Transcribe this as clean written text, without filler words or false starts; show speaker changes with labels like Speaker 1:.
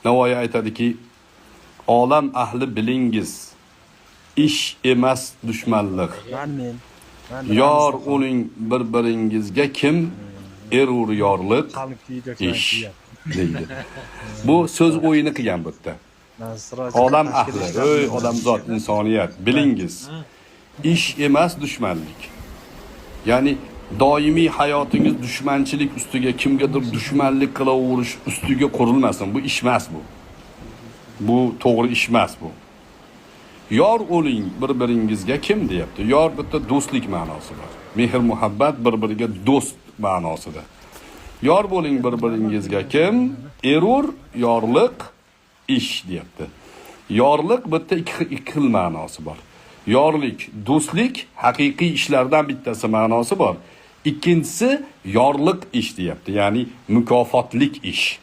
Speaker 1: Navoiy aytadiki, olam ahli bilingiz, ish emas dushmanlik.
Speaker 2: Men
Speaker 1: Yor uning bir-biringizga kim erur yorlik ish deydi. Bu so'z o'yini qilgan bu yerda. Olam ahli, ey odamzod, insoniyat, bilingiz. Ish emas dushmanlik. Ya'ni doimiy hayotingiz dushmanchilik ustiga, kimgadir dushmanlik qilaverish ustiga qurilmasin. Bu ish emas bu. Bu to'g'ri ish emas bu. Yor o'ling bir-biringizga kim deyapti? Yor bitta do'stlik ma'nosi bor. Mehr muhabbat bir-biriga do'st ma'nosida. Yor bo'ling bir-biringizga kim? Erur yorliq ish deyapti. Yorliq bitta ikki xil ma'nosi bor. Yorlik, do'stlik haqiqiy ishlardan bittasi ma'nosi bor. Ikkinchisi yorliq ish deyapti, ya'ni mukofotlik ish.